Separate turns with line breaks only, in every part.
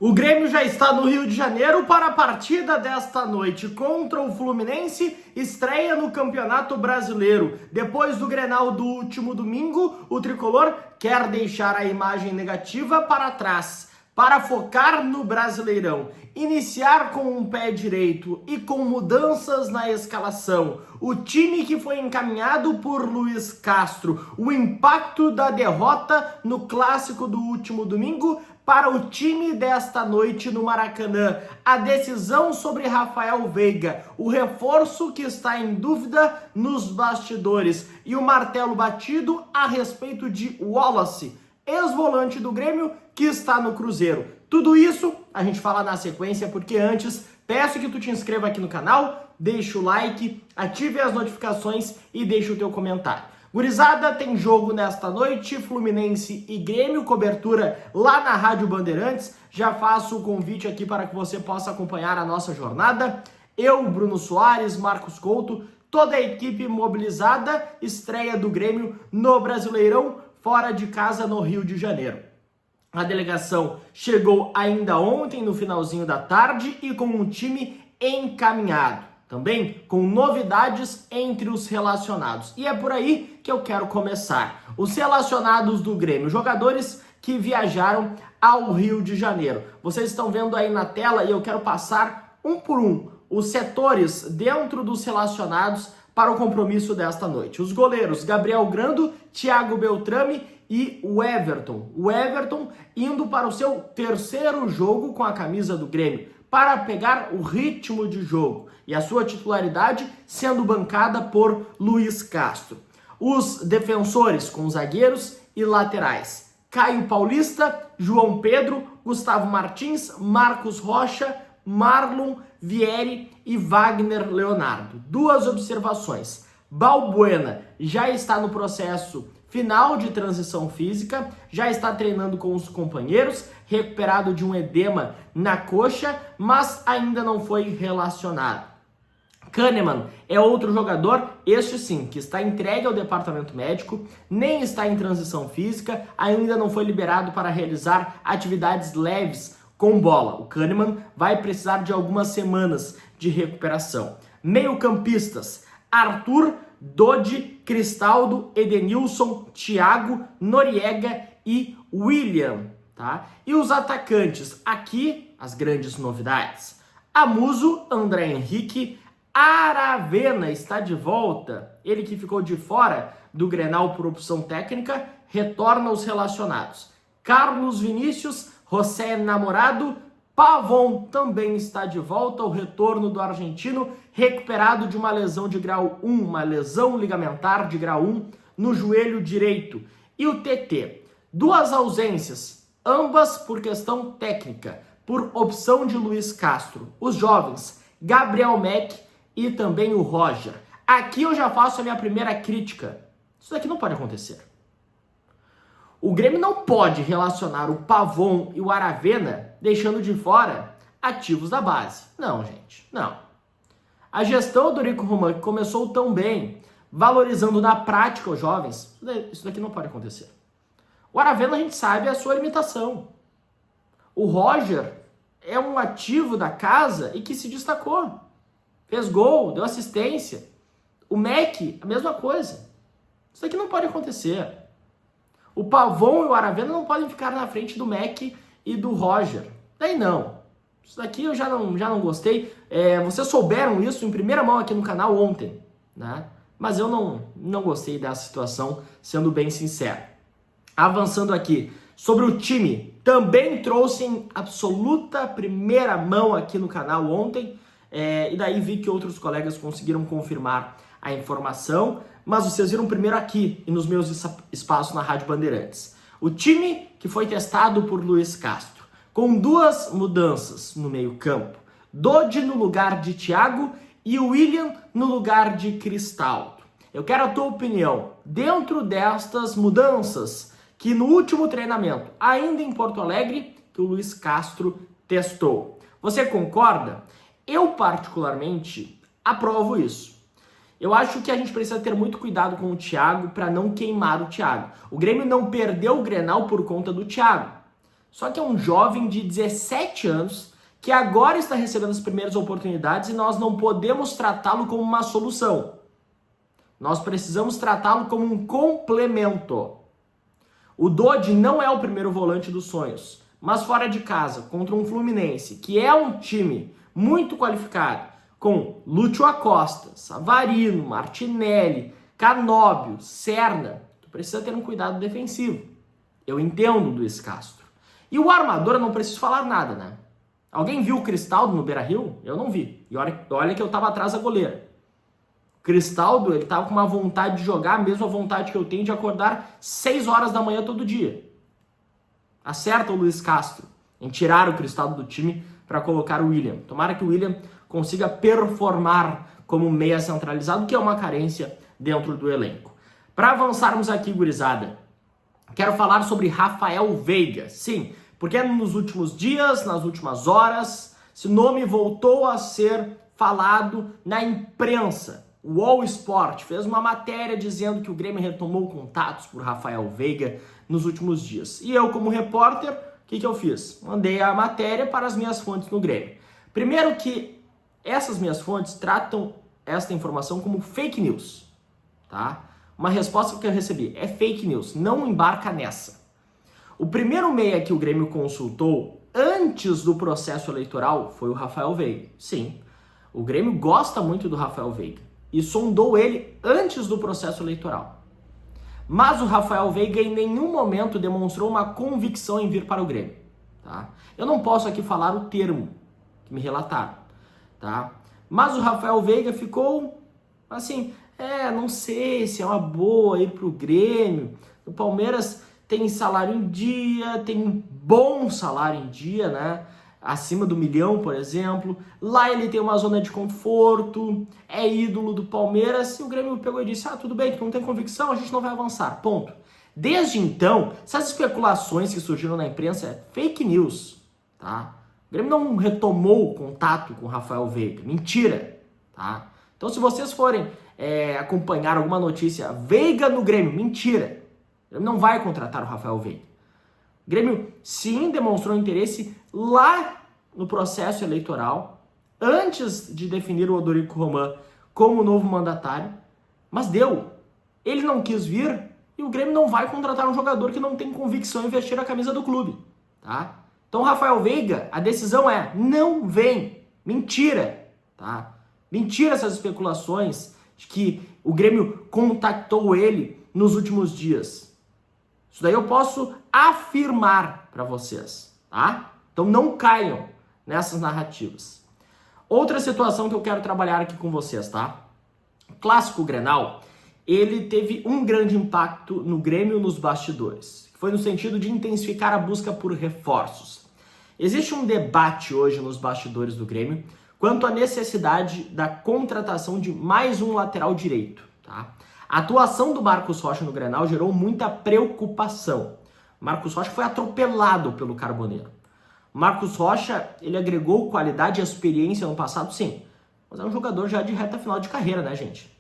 O Grêmio já está no Rio de Janeiro para a partida desta noite contra o Fluminense, estreia no Campeonato Brasileiro. Depois do Grenal do último domingo, o tricolor quer deixar a imagem negativa para trás, para focar no Brasileirão, iniciar com um pé direito e com mudanças na escalação. O time que foi encaminhado por Luiz Castro, o impacto da derrota no clássico do último domingo para o time desta noite no Maracanã, a decisão sobre Rafael Veiga, o reforço que está em dúvida nos bastidores e o martelo batido a respeito de Wallace, ex-volante do Grêmio que está no Cruzeiro. Tudo isso a gente fala na sequência, porque antes peço que tu te inscreva aqui no canal, deixa o like, ative as notificações e deixa o teu comentário. Gurizada, tem jogo nesta noite, Fluminense e Grêmio, cobertura lá na Rádio Bandeirantes. Já faço o convite aqui para que você possa acompanhar a nossa jornada. Eu, Bruno Soares, Marcos Couto, toda a equipe mobilizada, estreia do Grêmio no Brasileirão, fora de casa no Rio de Janeiro. A delegação chegou ainda ontem, no finalzinho da tarde, e com um time encaminhado. Também com novidades entre os relacionados. E é por aí que eu quero começar. Os relacionados do Grêmio, jogadores que viajaram ao Rio de Janeiro. Vocês estão vendo aí na tela e eu quero passar um por um os setores dentro dos relacionados para o compromisso desta noite. Os goleiros, Gabriel Grando, Thiago Beltrame e o Everton. O Everton indo para o seu terceiro jogo com a camisa do Grêmio, para pegar o ritmo de jogo e a sua titularidade sendo bancada por Luiz Castro. Os defensores com zagueiros e laterais: Caio Paulista, João Pedro, Gustavo Martins, Marcos Rocha, Marlon Vieri e Wagner Leonardo. Duas observações: Balbuena já está no processo final de transição física, já está treinando com os companheiros, recuperado de um edema na coxa, mas ainda não foi relacionado. Kahneman é outro jogador, este sim, que está entregue ao departamento médico, nem está em transição física, ainda não foi liberado para realizar atividades leves com bola. O Kahneman vai precisar de algumas semanas de recuperação. Meio-campistas: Arthur, Dodi, Cristaldo, Edenilson, Thiago, Noriega e William, tá? E os atacantes, aqui as grandes novidades: Amuso, André Henrique, Aravena está de volta, ele que ficou de fora do Grenal por opção técnica, retorna aos relacionados. Carlos Vinícius, José Namorado, Pavon também está de volta, o retorno do argentino, recuperado de uma lesão de grau 1, uma lesão ligamentar de grau 1 no joelho direito. E o TT, duas ausências, ambas por questão técnica, por opção de Luiz Castro. Os jovens, Gabriel Mack e também o Roger. Aqui eu já faço a minha primeira crítica. Isso daqui não pode acontecer. O Grêmio não pode relacionar o Pavon e o Aravena deixando de fora ativos da base. Não, gente, não. A gestão do Rico Roman, que começou tão bem, valorizando na prática os jovens, isso daqui não pode acontecer. O Aravena, a gente sabe, a sua limitação. O Roger é um ativo da casa e que se destacou. Fez gol, deu assistência. O Mack, a mesma coisa. Isso daqui não pode acontecer. O Pavon e o Aravena não podem ficar na frente do Mack e do Roger. Daí não. Isso daqui eu já não gostei. Vocês souberam isso em primeira mão aqui no canal ontem, né? Mas eu não gostei dessa situação, sendo bem sincero. Avançando aqui, sobre o time, também trouxe em absoluta primeira mão aqui no canal ontem, e daí vi que outros colegas conseguiram confirmar a informação, mas vocês viram primeiro aqui e nos meus espaços na Rádio Bandeirantes. O time que foi testado por Luiz Castro, com duas mudanças no meio-campo: Dodi no lugar de Thiago e o William no lugar de Cristaldo. Eu quero a tua opinião dentro destas mudanças que no último treinamento, ainda em Porto Alegre, que o Luiz Castro testou. Você concorda? Eu, particularmente, aprovo isso. Eu acho que a gente precisa ter muito cuidado com o Thiago para não queimar o Thiago. O Grêmio não perdeu o Grenal por conta do Thiago. Só que é um jovem de 17 anos que agora está recebendo as primeiras oportunidades e nós não podemos tratá-lo como uma solução. Nós precisamos tratá-lo como um complemento. O Dodi não é o primeiro volante dos sonhos, mas fora de casa, contra um Fluminense, que é um time muito qualificado, com Lúcio Acosta, Savarino, Martinelli, Canóbio, Serna, tu precisa ter um cuidado defensivo. Eu entendo do Luiz Castro. E o armador, eu não preciso falar nada, né? Alguém viu o Cristaldo no Beira-Rio? Eu não vi. E olha que eu tava atrás da goleira. O Cristaldo, ele tava com uma vontade de jogar, a mesma vontade que eu tenho de acordar 6 horas da manhã todo dia. Acerta o Luiz Castro em tirar o Cristaldo do time para colocar o William. Tomara que o William consiga performar como meia centralizado, que é uma carência dentro do elenco. Para avançarmos aqui, gurizada, quero falar sobre Rafael Veiga. Sim, porque nos últimos dias, nas últimas horas, esse nome voltou a ser falado na imprensa. O All Sport fez uma matéria dizendo que o Grêmio retomou contatos por Rafael Veiga nos últimos dias. E eu, como repórter, o que eu fiz? Mandei a matéria para as minhas fontes no Grêmio. Primeiro que essas minhas fontes tratam esta informação como fake news, tá? Uma resposta que eu recebi é fake news, não embarca nessa. O primeiro meia que o Grêmio consultou antes do processo eleitoral foi o Rafael Veiga. Sim, o Grêmio gosta muito do Rafael Veiga e sondou ele antes do processo eleitoral. Mas o Rafael Veiga em nenhum momento demonstrou uma convicção em vir para o Grêmio, tá? Eu não posso aqui falar o termo que me relataram, tá? Mas o Rafael Veiga ficou assim, não sei se é uma boa ir para o Grêmio. O Palmeiras tem salário em dia, tem um bom salário em dia, né? Acima do 1 milhão, por exemplo. Lá ele tem uma zona de conforto, é ídolo do Palmeiras. E o Grêmio pegou e disse, tudo bem, tu não tem convicção, a gente não vai avançar, ponto. Desde então, essas especulações que surgiram na imprensa é fake news, tá? O Grêmio não retomou o contato com o Rafael Veiga, mentira, tá? Então se vocês forem acompanhar alguma notícia, Veiga no Grêmio, mentira. O Grêmio não vai contratar o Rafael Veiga. O Grêmio sim demonstrou interesse lá no processo eleitoral, antes de definir o Odorico Roman como novo mandatário, mas deu. Ele não quis vir e o Grêmio não vai contratar um jogador que não tem convicção em vestir a camisa do clube, tá? Então, Rafael Veiga, a decisão é não vem. Mentira, tá? Mentira essas especulações de que o Grêmio contactou ele nos últimos dias. Isso daí eu posso afirmar para vocês, tá? Então não caiam nessas narrativas. Outra situação que eu quero trabalhar aqui com vocês, tá? O clássico Grenal, ele teve um grande impacto no Grêmio nos bastidores. Foi no sentido de intensificar a busca por reforços. Existe um debate hoje nos bastidores do Grêmio quanto à necessidade da contratação de mais um lateral direito, tá? A atuação do Marcos Rocha no Grenal gerou muita preocupação. Marcos Rocha foi atropelado pelo Carboneiro. Marcos Rocha, ele agregou qualidade e experiência no passado, sim. Mas é um jogador já de reta final de carreira, né, gente?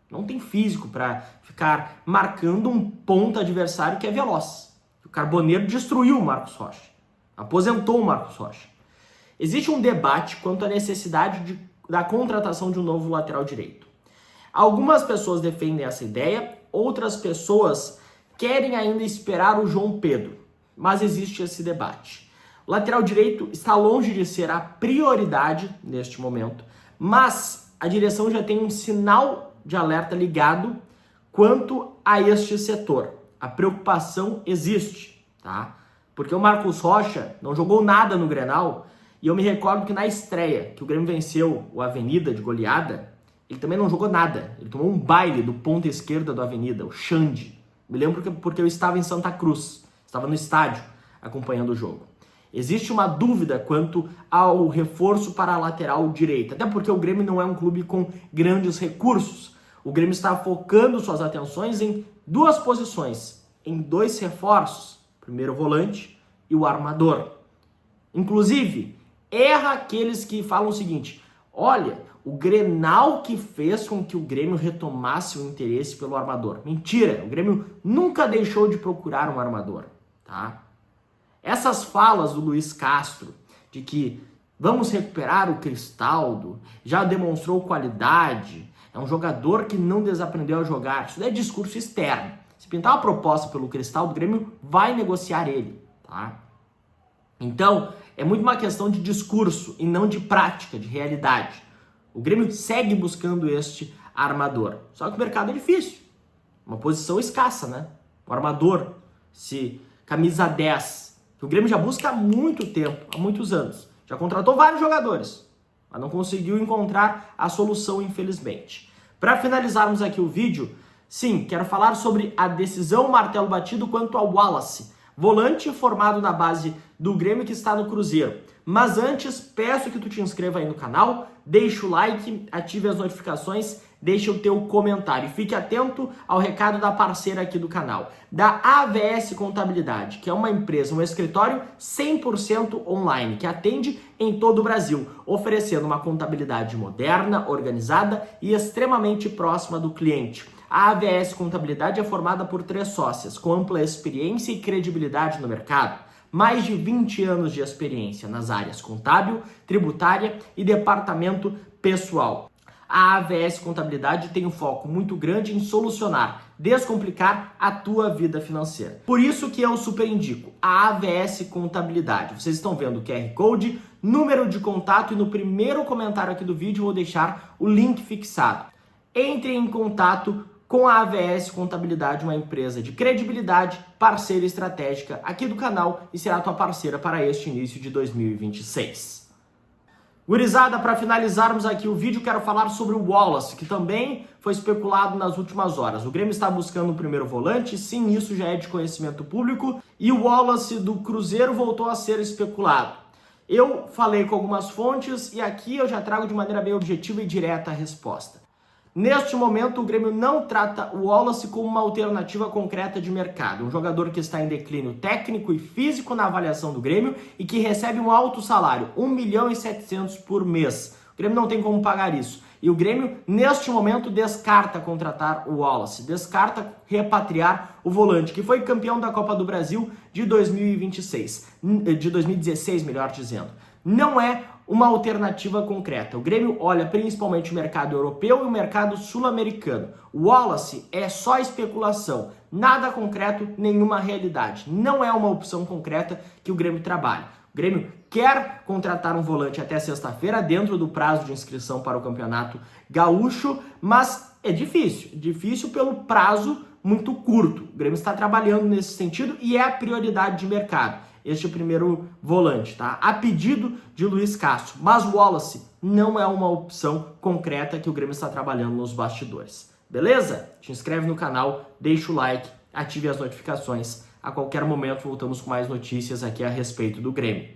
Não tem físico para ficar marcando um ponta adversário que é veloz. O Carboneiro destruiu o Marcos Rocha. Aposentou o Marcos Rocha. Existe um debate quanto à necessidade da contratação de um novo lateral direito. Algumas pessoas defendem essa ideia, outras pessoas querem ainda esperar o João Pedro, mas existe esse debate. O lateral direito está longe de ser a prioridade neste momento, mas a direção já tem um sinal de alerta ligado quanto a este setor. A preocupação existe, tá? Porque o Marcos Rocha não jogou nada no Grenal, e eu me recordo que na estreia, que o Grêmio venceu o Avenida de goleada, ele também não jogou nada. Ele tomou um baile do ponta esquerda do Avenida, o Xande. Me lembro porque eu estava em Santa Cruz, estava no estádio acompanhando o jogo. Existe uma dúvida quanto ao reforço para a lateral direita, até porque o Grêmio não é um clube com grandes recursos. O Grêmio está focando suas atenções em duas posições, em 2 reforços, o primeiro volante e o armador. Inclusive, erra aqueles que falam o seguinte, olha, o Grenal que fez com que o Grêmio retomasse o interesse pelo armador. Mentira, o Grêmio nunca deixou de procurar um armador, tá? Essas falas do Luiz Castro de que vamos recuperar o Cristaldo, já demonstrou qualidade, é um jogador que não desaprendeu a jogar, isso é discurso externo. Se pintar uma proposta pelo Cristaldo, o Grêmio vai negociar ele, tá? Então, é muito uma questão de discurso e não de prática, de realidade. O Grêmio segue buscando este armador. Só que o mercado é difícil. Uma posição escassa, né? O armador, camisa 10, que o Grêmio já busca há muito tempo, há muitos anos. Já contratou vários jogadores, mas não conseguiu encontrar a solução, infelizmente. Para finalizarmos aqui o vídeo, sim, quero falar sobre a decisão martelo batido quanto ao Wallace, volante formado na base do Grêmio que está no Cruzeiro. Mas antes, peço que tu te inscreva aí no canal, deixa o like, ative as notificações, deixa o teu comentário. Fique atento ao recado da parceira aqui do canal, da AVS Contabilidade, que é uma empresa, um escritório 100% online, que atende em todo o Brasil, oferecendo uma contabilidade moderna, organizada e extremamente próxima do cliente. A AVS Contabilidade é formada por 3 sócias, com ampla experiência e credibilidade no mercado. Mais de 20 anos de experiência nas áreas contábil, tributária e departamento pessoal. A AVS Contabilidade tem um foco muito grande em solucionar, descomplicar a tua vida financeira. Por isso que eu super indico a AVS Contabilidade. Vocês estão vendo o QR Code, número de contato e no primeiro comentário aqui do vídeo eu vou deixar o link fixado. Entre em contato com a AVS Contabilidade, uma empresa de credibilidade, parceira estratégica aqui do canal e será tua parceira para este início de 2026. Gurizada, para finalizarmos aqui o vídeo, quero falar sobre o Wallace, que também foi especulado nas últimas horas. O Grêmio está buscando um primeiro volante, sim, isso já é de conhecimento público, e o Wallace do Cruzeiro voltou a ser especulado. Eu falei com algumas fontes e aqui eu já trago de maneira bem objetiva e direta a resposta. Neste momento, o Grêmio não trata o Wallace como uma alternativa concreta de mercado. Um jogador que está em declínio técnico e físico na avaliação do Grêmio e que recebe um alto salário, 1.700.000 por mês. O Grêmio não tem como pagar isso. E o Grêmio, neste momento, descarta contratar o Wallace, descarta repatriar o volante, que foi campeão da Copa do Brasil de 2016, melhor dizendo. Não é uma alternativa concreta. O Grêmio olha principalmente o mercado europeu e o mercado sul-americano. O Wallace é só especulação, nada concreto, nenhuma realidade. Não é uma opção concreta que o Grêmio trabalha. O Grêmio quer contratar um volante até sexta-feira, dentro do prazo de inscrição para o Campeonato Gaúcho, mas é difícil pelo prazo muito curto. O Grêmio está trabalhando nesse sentido e é a prioridade de mercado. Este é o primeiro volante, tá? A pedido de Luiz Castro. Mas o Wallace não é uma opção concreta que o Grêmio está trabalhando nos bastidores. Beleza? Te inscreve no canal, deixa o like, ative as notificações. A qualquer momento voltamos com mais notícias aqui a respeito do Grêmio.